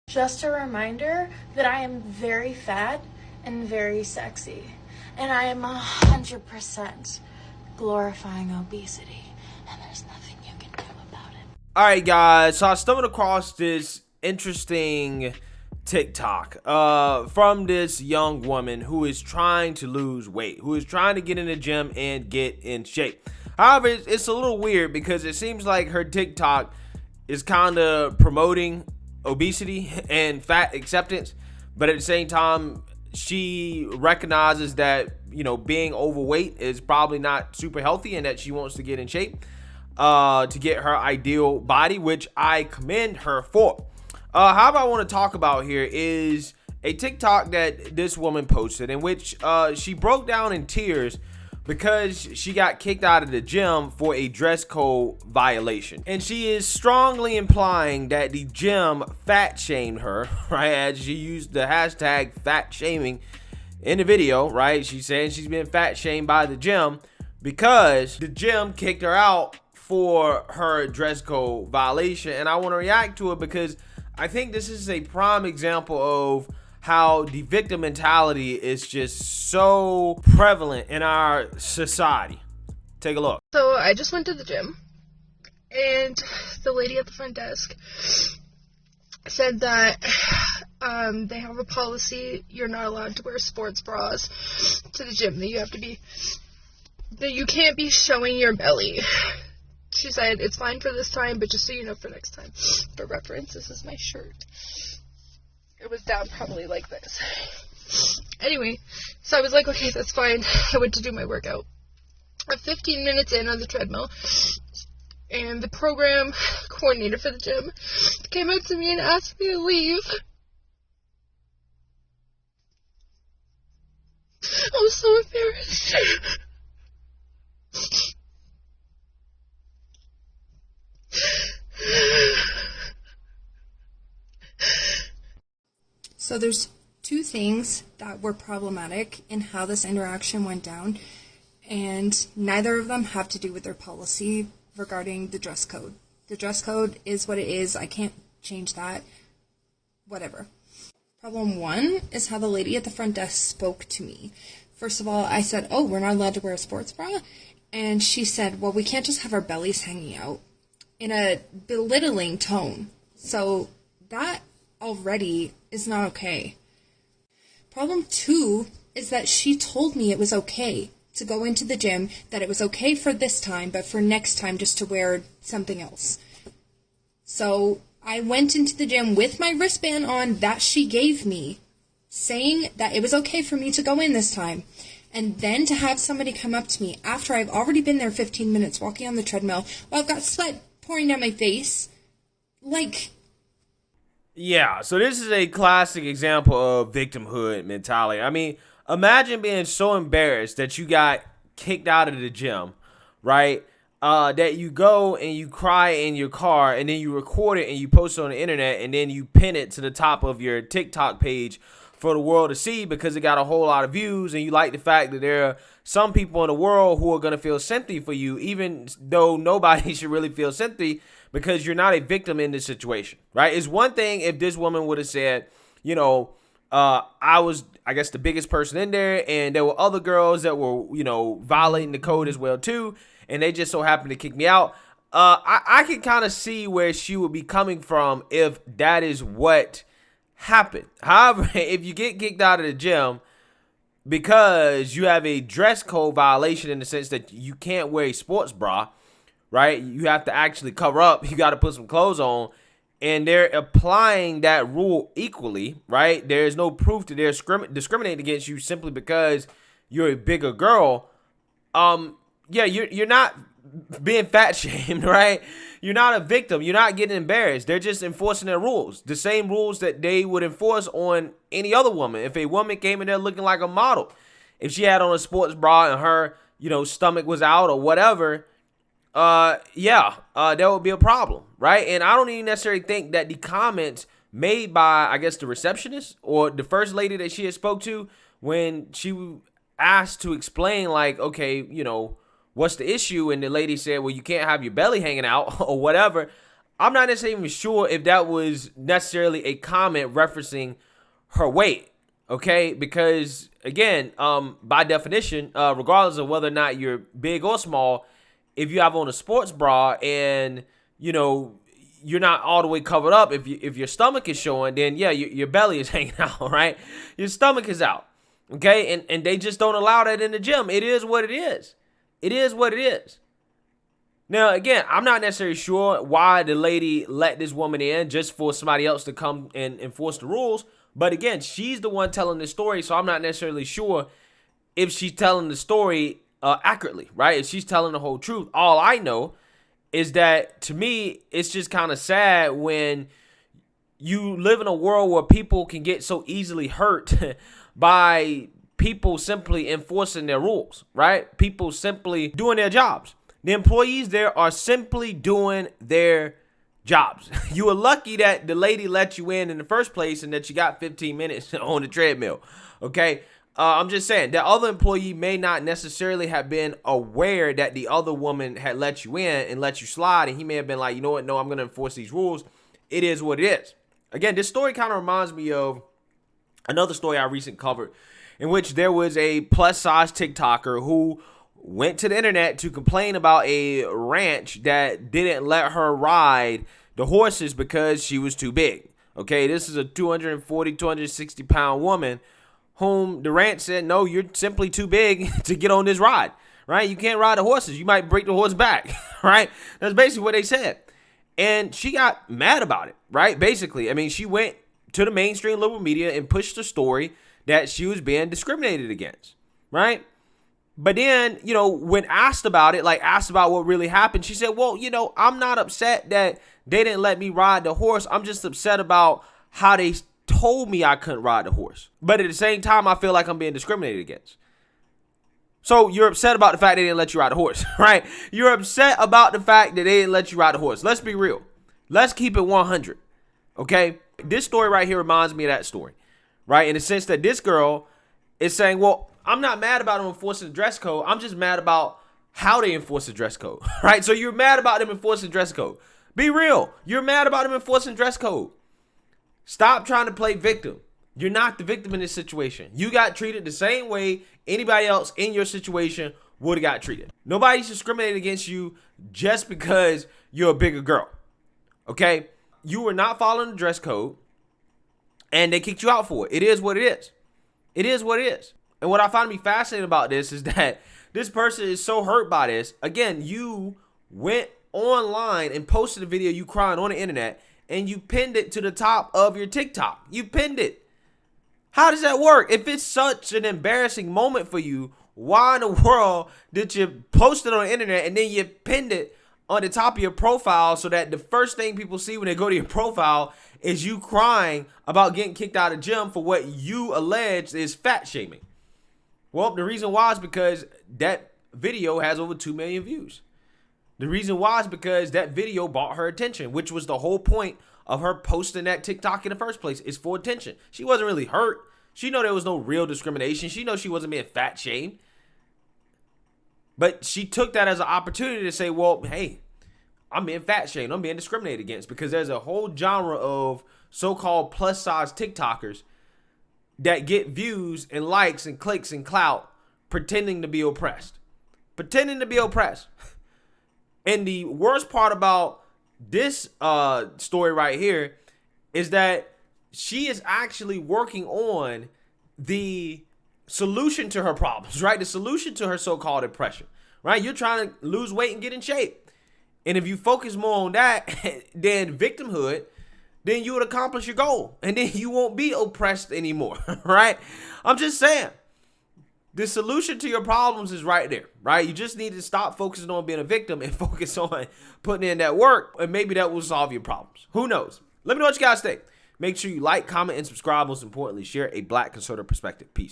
Just a reminder that I am very fat and very sexy, and I am 100% glorifying obesity, and there's nothing you can do about it. All right, guys. So I stumbled across this interesting TikTok from this young woman who is trying to lose weight, who is trying to get in the gym and get in shape. However, it's a little weird because it seems like her TikTok is kind of promoting obesity and fat acceptance, but at the same time, she recognizes that being overweight is probably not super healthy and that she wants to get in shape to get her ideal body, which I commend her for. How I want to talk about here is a TikTok that this woman posted in which she broke down in tears because she got kicked out of the gym for a dress code violation. And she is strongly implying that the gym fat shamed her, right? As she used the hashtag fat shaming in the video, right? She's saying she's been fat shamed by the gym because the gym kicked her out for her dress code violation. And I want to react to it because I think this is a prime example of how the victim mentality is just so prevalent in our society. Take a look. So I just went to the gym, and the lady at the front desk said that they have a policy you're not allowed to wear sports bras to the gym, that you can't be showing your belly. She said it's fine for this time, but just so you know for next time. For reference, this is my shirt. It was down probably like this. Anyway, so I was like, okay, that's fine. I went to do my workout. I'm 15 minutes in on the treadmill, and the program coordinator for the gym came up to me and asked me to leave. I was so embarrassed. So there's two things that were problematic in how this interaction went down, and neither of them have to do with their policy regarding the dress code. The dress code is what it is. I can't change that. Whatever. Problem one is how the lady at the front desk spoke to me. First of all, I said, oh, we're not allowed to wear a sports bra? And she said, well, we can't just have our bellies hanging out, in a belittling tone. So that already is not okay. Problem two is that she told me it was okay to go into the gym, that it was okay for this time, but for next time just to wear something else. So I went into the gym with my wristband on that she gave me, saying that it was okay for me to go in this time. And then to have somebody come up to me after I've already been there 15 minutes walking on the treadmill while I've got sweat pouring down my face, Yeah, so this is a classic example of victimhood mentality. I mean, imagine being so embarrassed that you got kicked out of the gym, right? That you go and you cry in your car and then you record it and you post it on the internet and then you pin it to the top of your TikTok page for the world to see because it got a whole lot of views, and you like the fact that there are some people in the world who are going to feel sympathy for you, even though nobody should really feel sympathy because you're not a victim in this situation, right? It's one thing if this woman would have said, I was, I guess, the biggest person in there, and there were other girls that were, violating the code as well too, and they just so happened to kick me out. I can kind of see where she would be coming from if that is what happened. However, if you get kicked out of the gym because you have a dress code violation in the sense that you can't wear a sports bra, right? You have to actually cover up. You got to put some clothes on. And they're applying that rule equally, right? There's no proof that they're discriminating against you simply because you're a bigger girl. You're not being fat shamed, right? You're not a victim. You're not getting embarrassed. They're just enforcing their rules. The same rules that they would enforce on any other woman. If a woman came in there looking like a model, if she had on a sports bra and her, stomach was out or whatever, there would be a problem, right? And I don't even necessarily think that the comments made by, I guess, the receptionist or the first lady that she had spoke to when she asked to explain, like, okay, what's the issue? And the lady said, well, you can't have your belly hanging out or whatever. I'm not necessarily even sure if that was necessarily a comment referencing her weight, okay? Because again, by definition, regardless of whether or not you're big or small, if you have on a sports bra and you're not all the way covered up, if your stomach is showing, then yeah, your belly is hanging out, right? Your stomach is out, okay? And they just don't allow that in the gym. It is what it is. It is what it is. Now, again, I'm not necessarily sure why the lady let this woman in just for somebody else to come and enforce the rules. But again, she's the one telling the story, so I'm not necessarily sure if she's telling the story accurately, right? If she's telling the whole truth. All I know is that, to me, it's just kind of sad when you live in a world where people can get so easily hurt by people simply enforcing their rules, right? People simply doing their jobs. The employees there are simply doing their jobs. You were lucky that the lady let you in the first place and that you got 15 minutes on the treadmill, okay? I'm just saying, that other employee may not necessarily have been aware that the other woman had let you in and let you slide, and he may have been like, you know what, no, I'm going to enforce these rules. It is what it is. Again, this story kind of reminds me of another story I recently covered in which there was a plus-size TikToker who went to the internet to complain about a ranch that didn't let her ride the horses because she was too big. Okay, this is a 240, 260-pound woman whom the ranch said, no, you're simply too big to get on this ride, right? You can't ride the horses. You might break the horse back, right? That's basically what they said. And she got mad about it, right? Basically, I mean, she went to the mainstream liberal media and pushed the story that she was being discriminated against, right? But then, when asked about it, asked about what really happened, she said, well, I'm not upset that they didn't let me ride the horse. I'm just upset about how they told me I couldn't ride the horse. But at the same time, I feel like I'm being discriminated against. So you're upset about the fact they didn't let you ride the horse, right? You're upset about the fact that they didn't let you ride the horse. Let's be real. Let's keep it 100, okay? This story right here reminds me of that story, right? In the sense that this girl is saying, well, I'm not mad about them enforcing the dress code. I'm just mad about how they enforce the dress code, right? So you're mad about them enforcing the dress code. Be real. You're mad about them enforcing dress code. Stop trying to play victim. You're not the victim in this situation. You got treated the same way anybody else in your situation would have got treated. Nobody's discriminating against you just because you're a bigger girl, okay? You were not following the dress code, and they kicked you out for it. It is what it is. It is what it is. And what I find to be fascinating about this is that this person is so hurt by this. Again, you went online and posted a video you crying on the internet, and you pinned it to the top of your TikTok. You pinned it. How does that work? If it's such an embarrassing moment for you, why in the world did you post it on the internet and then you pinned it on the top of your profile so that the first thing people see when they go to your profile is you crying about getting kicked out of the gym for what you alleged is fat shaming? Well, the reason why is because that video has over 2 million views. The reason why is because that video brought her attention, which was the whole point of her posting that TikTok in the first place, is for attention. She wasn't really hurt. She know there was no real discrimination. She know she wasn't being fat shamed. But she took that as an opportunity to say, well, hey, I'm being fat shamed. I'm being discriminated against, because there's a whole genre of so-called plus-size TikTokers that get views and likes and clicks and clout pretending to be oppressed. Pretending to be oppressed. And the worst part about this story right here is that she is actually working on the solution to her problems, right? The solution to her so-called oppression, right? You're trying to lose weight and get in shape. And if you focus more on that than victimhood, then you would accomplish your goal. And then you won't be oppressed anymore, right? I'm just saying. The solution to your problems is right there, right? You just need to stop focusing on being a victim and focus on putting in that work, and maybe that will solve your problems. Who knows? Let me know what you guys think. Make sure you like, comment, and subscribe. Most importantly, share a Black conservative perspective. Peace.